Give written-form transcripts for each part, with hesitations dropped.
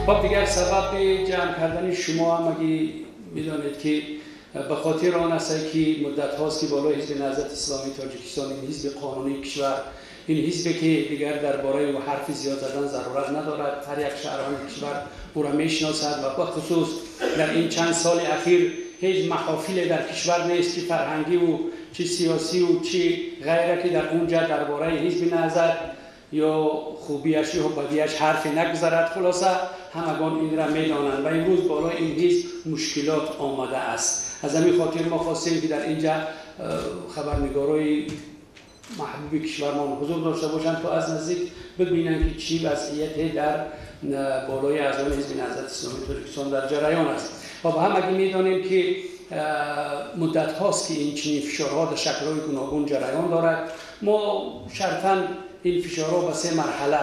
خب دیگر سبب جمع کردن شما هم اگه میدانید که به خاطر آن است که مدت هاست که بالای حزب نهضت اسلامی تاجیکستان، این حزب قانونی کشور، این حزبی که دیگر درباره و حرف زیاد زدن ضرورت ندارد، هر یک شهروند کشور او را میشناسد و به خصوص در این چند سال اخیر هیچ محافل در کشور نیست که فرهنگی و چه سیاسی و چه غیره که در اونجا درباره حزب نهضت یا خوبیش یا بدیش حرف نگذرد. خلاصه همگان این را میدانند و امروز بالای این حزب مشکلات آمده است. از همین خاطر ما خواستیم که در اینجا خبرنگارای محبوب کشورمان حضور داشته باشند تا از نزدیک ببینند که چی وضعیت در بالای اعضای حزب نهضت اسلامی تاجیکستان در جریان است. و هم اگه میدانیم که مدت هاست که این چنین فشارها در شکل‌های گوناگون جریان دارد، ما شرطاً این فشارها به سه مرحله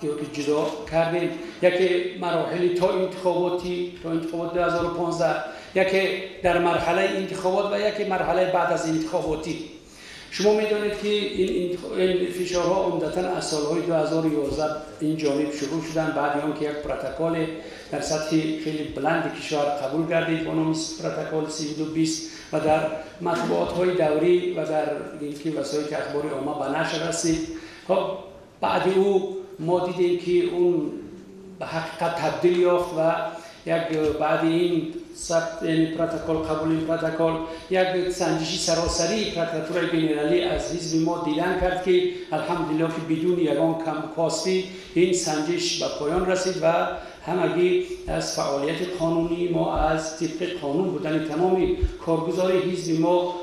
یا که جدا کردیم. یکی مراحل تا انتخابات 2015، یکی در مرحله انتخابات و یکی مرحله بعد از انتخاباتی. شما میدانید که این فشارها عمدتاً از سالهای 2011 این جانب شروع شدن، بعد آنکه یک پروتکل در سطح خیلی بلند کشور قبول گردید با نام پروتکل 3220 و در مطبوعات‌های دوری و در اینکه وسایل اخباری عامه به نشر رسید. خب بعد او ما دیدیم که اون به حقیقت تبدیل یافت و یک بعد این این پروتکل قبول این پروتکل یک سنجشی سراسری پروتکل بین‌المللی از حزب ما دیدن کرد که الحمدلله که بدون یگان کم کاستی این سنجش به پایان رسید و همگی از فعالیت قانونی ما از طبق قانون بودن تمامی کارگزاری حزب ما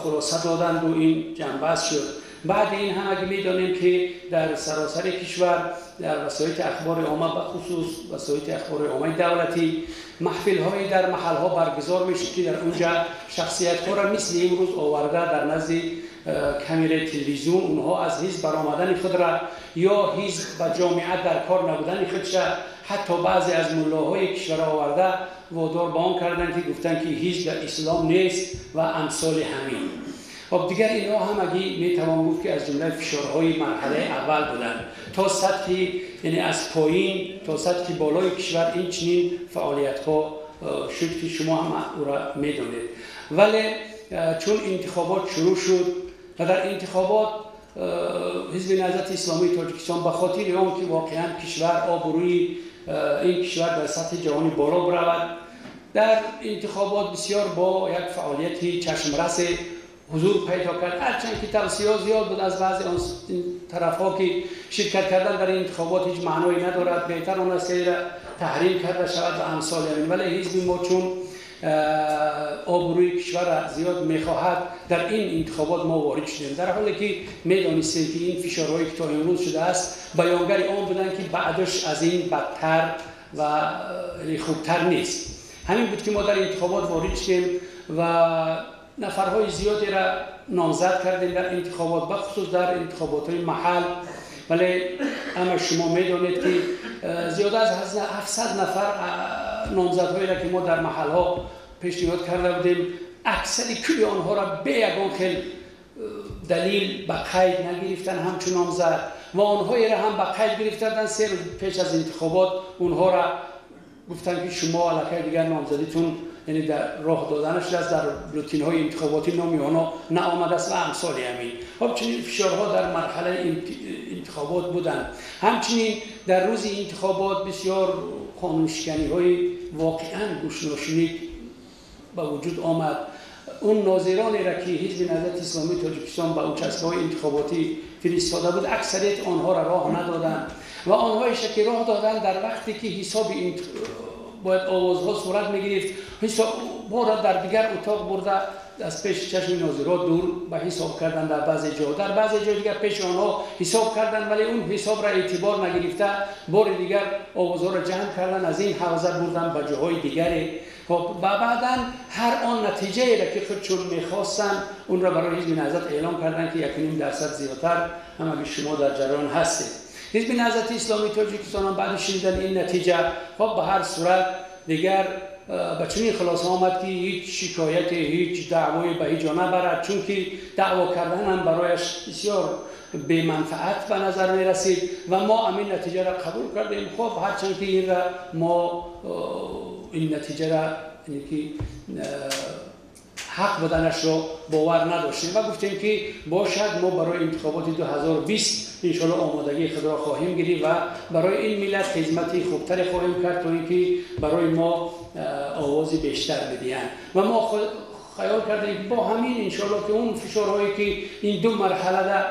خلاصه دادند و این جنبش شد. بعد این همگی میدانیم که در سراسر کشور در وسایل اخبار عامه به خصوص وسایل اخبار عامه دولتی محفل‌های در محل‌ها برگزار میشه که در اونجا شخصیت‌ها را مثل امروز آورده در نزد کامera تلویزیون اونها از حزب برآمدن خود را یا حزب و جامعه در کار نبودن خودش حتی بعضی از ملاهای کشور آورده وادار به آن کردند که گفتند که حزب در اسلام نیست و امثال همین. خب دیگر اینها همگی میتوان گفت که از جمله فشارهای مرحله اول بودند تا سطحی، یعنی از پایین تا سطح بالای کشور این چنین فعالیت‌ها شد که شما هم او را میدانید. ولی چون انتخابات شروع شد و در انتخابات حزب نهضت اسلامی تاجیکستان به خاطر آنکه واقعا کشور آبروی این کشور در سطح جهانی بالا برود، در انتخابات بسیار با یک فعالیت چشمرس حضور پیدا کرد. هرچند که توصیه زیاد بود از بعضی طرف‌ها که شرکت کردن در انتخابات هیچ معنایی ندارد، بهتر آن است که تحریم کرده شود و امثال همین. ولی حزب ما چون آبروی کشور را زیاد می‌خواهد در این انتخابات ما وارد شدیم، در حالی که می‌دانستیم که این فشارهایی که تا امروز شده است بیانگر آن بودند که بعدش از این بدتر و خوبتر نیست. همین بود که ما در انتخابات وارد شدیم و نفرهای زیادی را نامزد کردیم در انتخابات، بخصوص در انتخابات محل. ولی اما شما میدانید که زیاد از 700 نفر نامزدهایی را که ما در محلها پیشنهاد کرده بودیم، اکثر کل آنها را به یگان خیل دلیل به قید نگرفتن همچون نامزد و آنهایی را هم به قید گرفتن 3 روز پیش از انتخابات اونها را گفتن که شما علاقه دیگر نامزدیتون یعنی در راه دادنش است در بلوتین های انتخاباتی نامی آنها نآمده است و امثال همین. همچنین فشارها در مرحله انتخابات بودند. همچنین در روز انتخابات بسیار قانونشکنی های واقعا گوش‌ناشنی به وجود آمد. اون ناظرانی را که حزب نهضت اسلامی تاجیکستان به اون چسب‌های انتخاباتی فرستاده بود اکثریت آنها را راه ندادند و آنهایش که راه دادند در وقتی که حساب باید آوازها صورت می‌گرفت حساب را در دیگر اتاق برده از پیش چشم ناظرات دور به حساب کردن در بعضی جا، در بعضی جا دیگر پیش آنها حساب کردن ولی اون حساب را اعتبار نگرفته بار دیگر آوازها را جمع کردن از این حوزه بردن به جاهای دیگری. خب بعداً هر آن نتیجه را که خودشون می‌خواستن اون را برای حزب نهضت اعلام کردن که 1.5% زیادتر هم شما در جریان هستید. حزب نهضت اسلامی تاجیکستان بعد شنیدن این نتیجه خب به هر صورت دیگر به چنین خلاصه آمد که هیچ شکایت هیچ دعوایی به هیچ جا نبرد، چون که دعوا کردن هم برایش بسیار به منفعت به نظر می رسید و ما همین نتیجه را قبول کردیم. خب هرچند که این را ما این نتیجه را حق بدنش رو باور نداشتیم و گفتیم که باشد ما برای انتخابات 2020 انشاءالله آمادگی خود را خواهیم گرفت و برای این ملت خدمتی خوبتری خواهیم کرد تا اینکه برای ما آوازی بیشتر بدهند و ما خیال کردیم با همین انشاءالله که اون فشارهایی که این دو مرحله را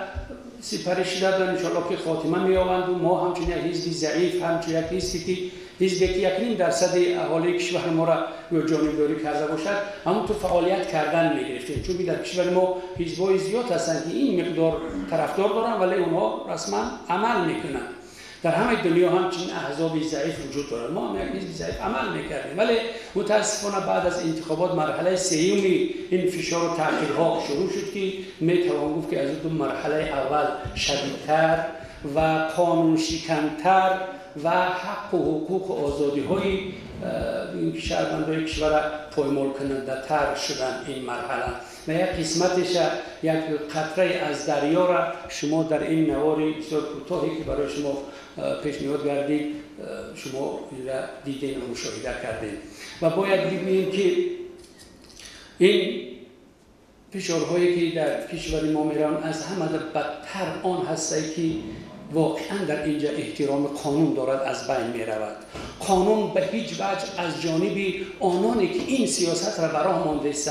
سپری شده بودن انشاءالله که خاتمه می‌یابند و ما همچنین یک حزب ضعیف همچنین یک حزبی که 1% اهالی کشور ما را یا جانبداری کرده باشد همون تو فعالیت کردن می‌گرفتیم، چون در کشور ما حزب‌های زیاد هستند که این مقدار طرفدار دارن ولی اونها رسما عمل میکنن. در همه دنیا همچنین احزاب ضعیف وجود دارد. ما هم یک حزب ضعیف عمل میکردیم ولی متاسفانه بعد از انتخابات مرحله سوم این فشار و تعطیل‌ها شروع شد که میتوان گفت که از دو مرحله اول شدیدتر و قانون شکن‌تر و حق و حقوق و آزادی‌های این شهروندان کشور پایمال کننده تر شدن این مرحله و یک قسمتش یک قطره از دریا را شما در این نواری بسیار کوتاهی که برای شما پیشنهاد کردید شما دیدین و مشاهده کردین و باید ببینیم که این فشارهایی که در کشور ما میرن از همه بدتر آن هستی که واقعا در اینجا احترام قانون دارد از بین می رود. قانون به هیچ وجه از جانب آنانی که این سیاست را براه مانده است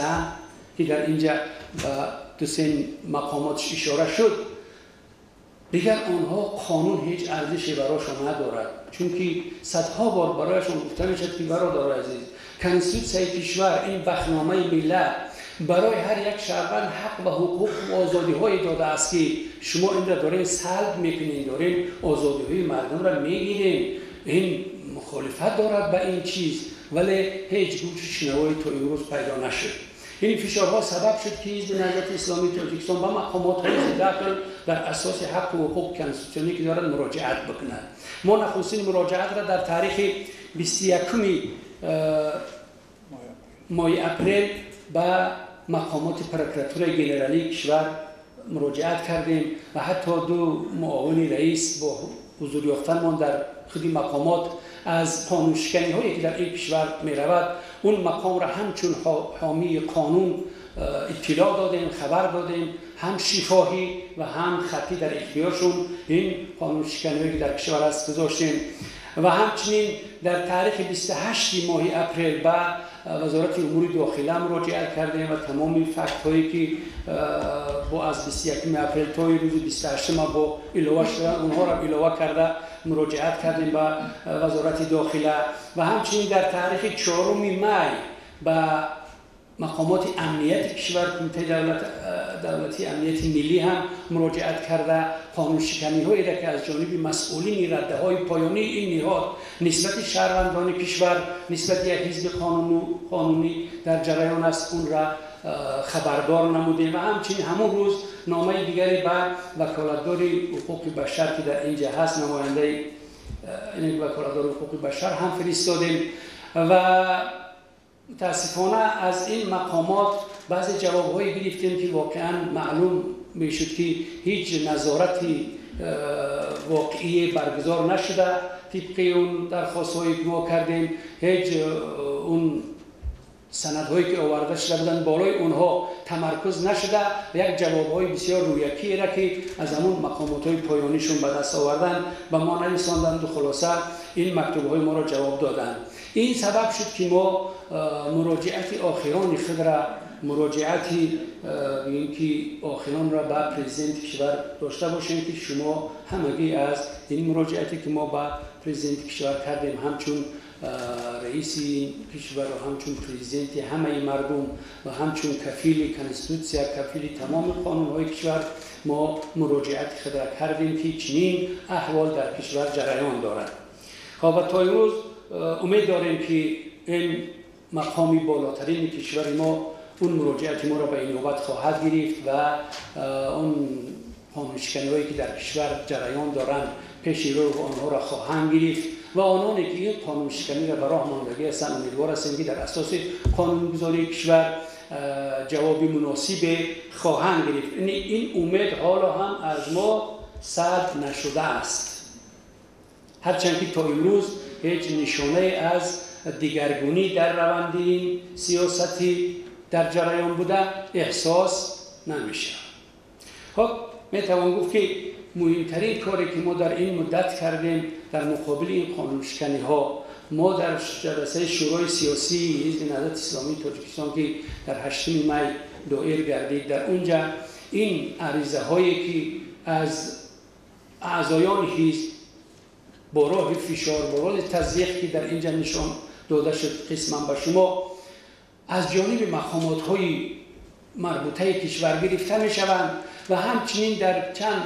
که در اینجا به دو سه مقاماتش اشاره شد دیگر آنها قانون هیچ ارزشی برایشان ندارد، چون که صدها بار برایشان گفته میشد که برادر عزیز کنستیتوسیون کشور این بخنامه ملت برای هر یک شهروند حق و حقوق و آزادی های داده است که شما این را دارین سلب میکنین، دارین آزادی های مردم را میگیرین. این مخالفت دارد به این چیز ولی هیچ گوش شنوایی تا امروز پیدا نشد. این فشارها سبب شد که حزب نهضت اسلامی تاجیکستان به مقامات داخل در اساس حق و حقوق کنستیتوشنی که دارد مراجعت بکنند. ما نخستین مراجعت را در تاریخ 21 ماه اپریل به مقامات پروکراتور گنرالی کشور مراجعت کردیم و حتی دو معاون رئیس با حضور یافتنمان در خود مقامات از قانونشکنی هایی که در این کشور می رود اون مقام را همچون حامی قانون اطلاع دادیم، خبر دادیم، هم شفاهی و هم خطی در اختیارشون این قانونشکنی هایی که در کشور هست گذاشتیم و همچنین در تاریخ 28 ماه اپریل به وزارت امور داخله مراجعت کردیم و تمامی فکت هایی که با از 21 اپریل تا روز 28 ماه با علاوه شدن اونها را علاوه کرده مراجعت کردیم به وزارت داخله و همچنین در تاریخ 4 می به مقامات امنیت کشور کمیته دولتی امنیت ملی هم مراجعت کرده قانون شکنی هایی را که از جانب مسئولین رده های پایانی این نهاد نسبت شهروندان کشور نسبت یک حزب قانونی در جریان است اون را خبردار نمودیم و همچنین همون روز نامه دیگری به وکالتدار حقوق بشر که در اینجا هست نماینده این وکالتدار حقوق بشر هم فرستادیم و متاسفانه از این مقامات بعضی جواب‌هایی گرفتیم که واقعا معلوم میشد که هیچ نظارتی واقعی برگزار نشده طبق اون درخواست‌هایی که ما کردیم، هیچ اون سندهایی که آورده شده بودن بالای اونها تمرکز نشده و یک جواب‌های بسیار رویکی را که از همون مقامات‌های پایانیشون به دست آوردن به ما نرساندند و خلاصه این مکتوب‌های ما را جواب دادند. این سبب شد که ما مراجعت آخران خود را مراجعتی بگیم که آخران را به پرزیدنت کشور داشته باشیم که شما همگی از این مراجعتی که ما به پرزیدنت کشور کردیم همچون رئیس کشور و همچون پرزیدنت همه مردم و همچون کفیل کنستیتوسیا کفیل تمام قانون‌های کشور ما مراجعت خود را کردیم که چنین احوال در کشور جریان دارد. خب تا امروز امید داریم که این مقامی بالاترین کشور ما اون مراجعت ما را به این نوبت خواهد گرفت و اون قانون‌شکنی‌هایی که در کشور جریان دارند پیش رو آنها را خواهند گرفت و آنانی که این قانون‌شکنی را به راه ماندگی هستند امیدوار هستیم که در اساس قانون‌گذاری کشور جواب مناسب خواهند گرفت. این امید حالا هم از ما سلب نشده است، هرچند که تا امروز هیچ نشانه از دیگرگونی در روند این سیاستی در جریان بوده احساس نمیشه. خب میتوان گفت که مهمترین کاری که ما در این مدت کردیم در مقابل این قانونشکنی ها، ما در جلسه شورای سیاسی حزب نهضت اسلامی تاجیکستان که در 8 می دایر گردید، در اونجا این عریضه هایی که از اعضایان حزب با راه فشار، با راه تضییق که در اینجا نشان داده شد قسما به شما، از جانب مقامات های مربوطه کشور گرفته می شوند و همچنین در چند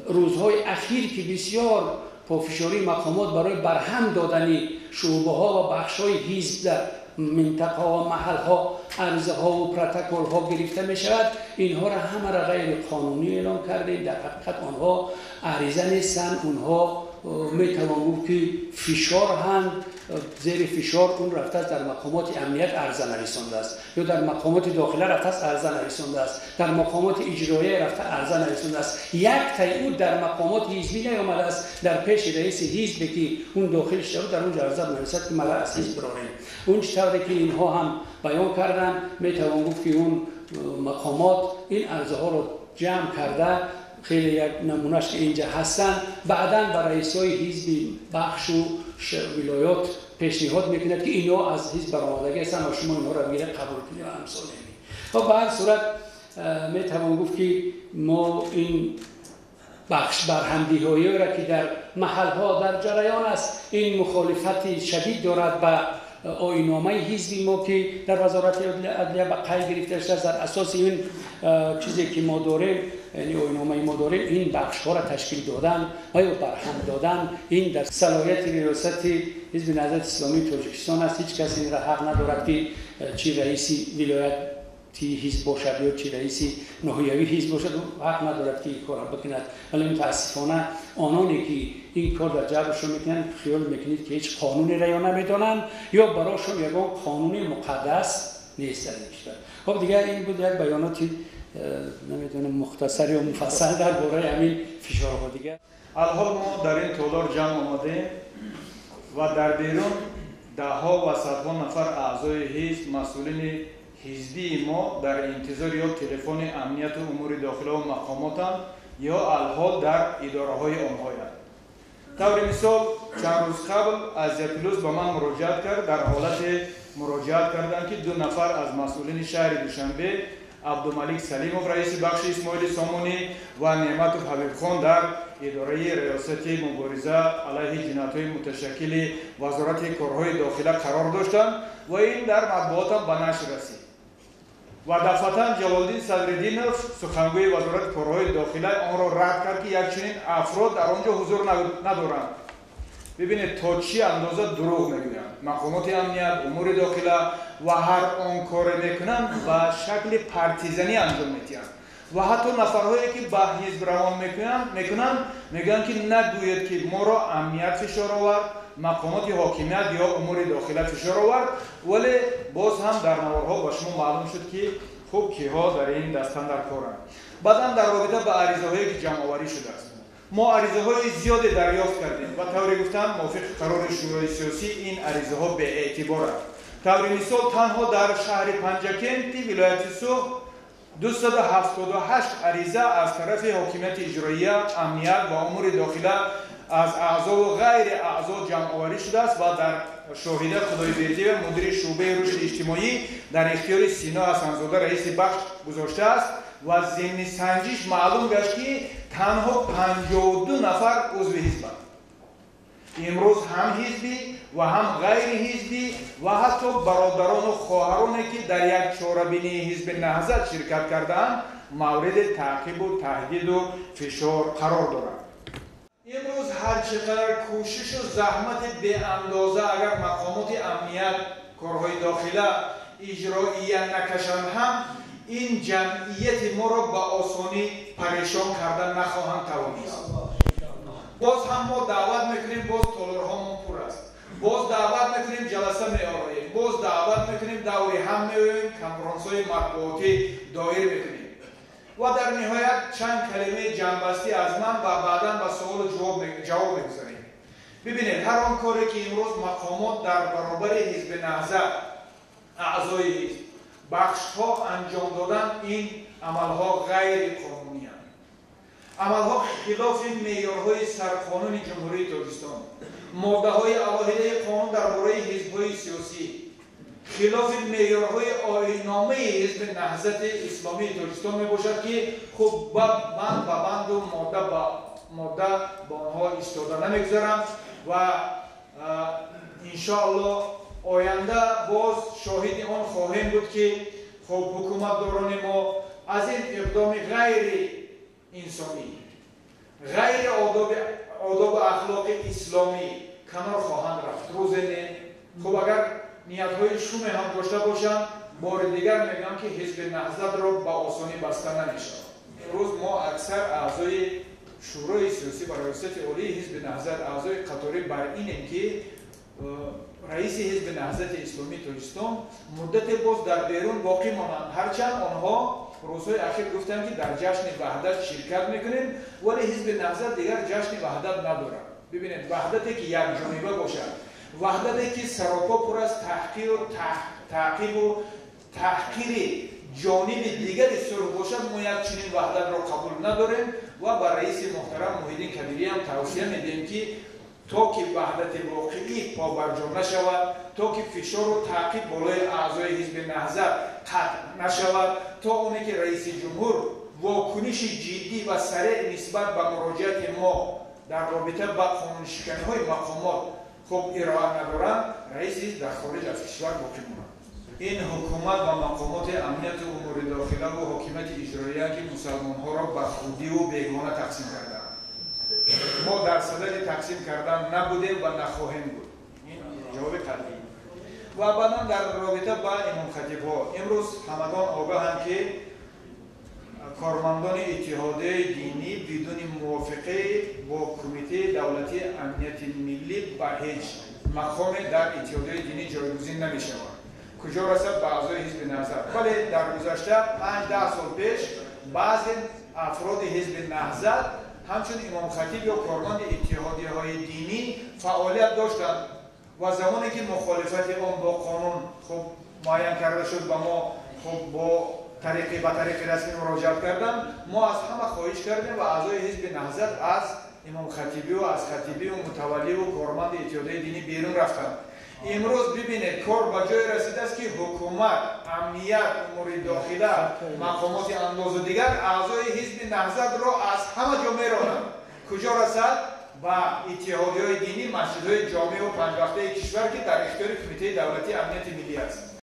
روزهای اخیر که بسیار پافشاری مقامات برای برهم دادن شعبه ها و بخش های حزب در منطقه و محل ها، عرضه ها و پروتکل ها گرفته می شود، اینها را همه را غیر قانونی اعلام کردیم. در حقیقت آنها عریضه نیستند، آنها می توان گفت که فشار هم زیر فشار اون رفته است، در مقامات امنیت عرضه نرسانده است، یا در مقامات داخله رفته است عرضه نرسانده است، در مقامات اجرایی رفته عرضه نرسانده است. یک تایید در مقامات حزبی نیامده است در پیش رئیس حزب که اون داخلش در اونجا عرضه نرسد که ملا از حزب براریم. اون چطوری که اینها هم بیان کردن، می توان گفت که اون مقامات این عرضه ها رو جمع کرده، خیلی یک نمونهش که اینجا هستن، بعداً برای رئیسای حزب بخش و ولایات پیشنهاد میکند که اینا از حزب برآمدگی هستن و شما اینها را میره قبول کنید و امثال این. خب به هر صورت میتوان گفت که ما این بخش برهمدی‌هایی را که در محل‌ها در جریان است، این مخالفت شدید دارد به آیین‌نامه حزبی ما که در وزارت عدلیه به قید گرفته شده. در اساس این چیزی که ما داریم، یعنی آیین‌نامه ما داریم، این بخش‌ها را تشکیل دادن و یا برهم دادن این در صلاحیت ریاست حزب نهضت اسلامی تاجیکستان است. هیچ کسی این را حق ندارد که چی رئیس ولایت حزب باشد یا چی رئیس ناحیوی حزب باشد، حق ندارد که این کار را بکند. ولی متاسفانه آنانی که این کار در جبرشون میکنن خیال میکنید که هیچ قانونی را یا نمیدانند یا براشون یگان قانونی مقدس نیست در این کشور. خب دیگه این بود یک بیاناتی نمیدونم مختصر یا مفصل درباره همین فشارها. دیگه الحال ما در این تالار جمع آمدیم و در بیرون دهها و صدها نفر اعضای حزب، مسئولین حزبی ما در انتظار یا تلفن امنیت و امور داخله و مقاماتند یا الحال در اداره های آنهایند. طور مثال چند روز قبل از یکلوز به من مراجعت کرد. در حالت مراجعت کردن که 2 نفر از مسئولین شهر دوشنبه، عبدالملک سلیموف رئیس بخش اسماعیل سامونی و نعمت حبیب خان در اداره ریاست مبارزه علیه جنایت‌های متشکل وزارت کارهای داخله قرار داشتند و این در مطبوعات هم به نشر رسید. و دفعتا جلالدین صدرالدینوف سخنگوی وزارت کارهای داخله آن را رد کرد که یک چنین افراد در آنجا حضور ندارند. ببینید تا چی اندازه دروغ میگویند. مقامات امنیت، امور داخله و هر آن کار میکنند به شکل پارتیزانی انجام میدهند و حتی نفرهایی که به حزب روان میکنند میگن که نگوید که ما را امنیت فشار آورد، مقامات حاکمیت یا امور داخله فشار آورد، ولی باز هم در نوارها با شما معلوم شد که خب کیها در این دستن در کارند. بعداً در رابطه به عریضه هایی که جمع آوری شده است، ما عریضه های زیادی دریافت کردیم و طوری گفتم موافق قرار شورای سیاسی این عریضه ها به اعتبار است. طور مثال تنها در شهر پنجکن ولایت سوخ 278 عریضه از طرف حاکمیت اجرایی، امنیت و امور داخله از اعضا و غیر اعضا جمع آوری شده است و در شاهده خدایبردی و مدیر شعبه رشد اجتماعی در اختیار سینا حسن‌زاده رئیس بخش گذاشته است و ضمن سنجش معلوم گشت که تنها 52 نفر عضو حزبند. امروز هم حزبی و هم غیر حزبی و حتی برادران و خواهرانی که در یک چاره‌بینی حزب نهضت شرکت کردند مورد تعقیب و تهدید و فشار قرار دارند. امروز هر چقدر کوشش و زحمت به اندازه اگر مقامات امنیت، کارهای داخله اجرایی نکشند هم این جمعیت ما را به آسانی پریشان کردن نخواهند توانست. باز هم ما دعوت میکنیم، باز تالارهامون پر است، باز دعوت میکنیم جلسه میآوریم، باز دعوت میکنیم دوری هم میویم کنفرانس های مطبوعاتی دایر میکنیم و در نهایت چند کلمه جنبستی از من و بعدا به سوال جواب میگذاریم. ببینید هر آن کاری که امروز مقامات در برابر حزب نهضت اعضای حزب بخش ها انجام دادن، این عملها غیر قانونی هستند. عملها خلاف معیارهای سرقانون جمهوری تاجیکستان، ماده های علیحده قانون درباره حزب‌های سیاسی، خلاف معیارهای آیین‌نامه حزب نهضت اسلامی تاجیکستان می باشد که خب من به بند و ماده با آنها ایستاده نمیگذارم و انشاءالله آینده باز شاهد آن خواهیم بود که خب حکومتداران ما از این اقدام غیر انسانی، غیر آداب اخلاق اسلامی کنار خواهند رفت. روزانه خب اگر نیت‌های شوم هم داشته باشند، بار دیگر میگم که حزب نهضت را با آسانی بسته نمیشه. امروز ما اکثر اعضای شورای سیاسی و ریاست عالی حزب نهضت اعضای قطاری بر اینیم که رئیس حزب نهضت اسلامی تاجیکستان مدت باز در بیرون باقی مانند، هرچند آنها روزهای اخیر گفتند که در جشن وحدت شرکت میکنیم ولی حزب نهضت دیگر جشن وحدت ندارد. ببینید وحدتی که یک جانبه باشد، وحدتی که سراپا پر از تحقیر و تعقیب و تحقیر جانب دیگر صلح باشد، ما یک چنین وحدت را قبول نداریم و با رئیس محترم محیدین کبیری هم توصیه میدیم که تا که وحدت واقعی پابرجا نشود، تا که فشار و تعقیب بالای اعضای حزب نهضت قطع نشود، تا اونی که رئیس جمهور واکنش جدی و سریع نسبت به مراجعت ما در رابطه با قانون شکنی های مقامات خب ارائه ندارند، رئیس حزب در خارج از کشور باقی ماند. این حکومت و مقامات امنیت و امور داخله و حکومت اجرایی که مسلمان ها را به خودی و بیگانه تقسیم کردند. ما در صدد تقسیم کردن نبودیم و نخواهیم بود. این جواب قطعی. و بعدا در رابطه با امام خطیب ها امروز همگان آگاهند که کارمندان اتحادیه دینی بدون موافقه با کمیته دولتی امنیت ملی به هیچ مقام در اتحادیه دینی جایگزین نمی‌شوند. کجا رسد به اعضای حزب نهضت. ولی در گذشته 5-10 سال پیش بعضی افراد حزب نهضت همچون امام خطیب یا کارمند اتحادیه های دینی فعالیت داشتند و زمانی که مخالفت آن با قانون خب معین کرده شد و ما خب با طریق رسمی مراجعت کردن، ما از همه خواهش کردیم و اعضای حزب نهضت از امام خطیبی و از خطیبی و متولی و کارمند اتحادیه دینی بیرون رفتند. امروز ببینید کار به جای رسیده است که حکومت، امنیت، امور داخله، مقامات انداز و دیگر اعضای حزب نهضت را از همه جا میرانند. کجا رسد؟ و اتحادیه‌های دینی، مسجدهای جامع و پنج وقته کشور که در اختیار کمیته دولتی امنیت ملی است.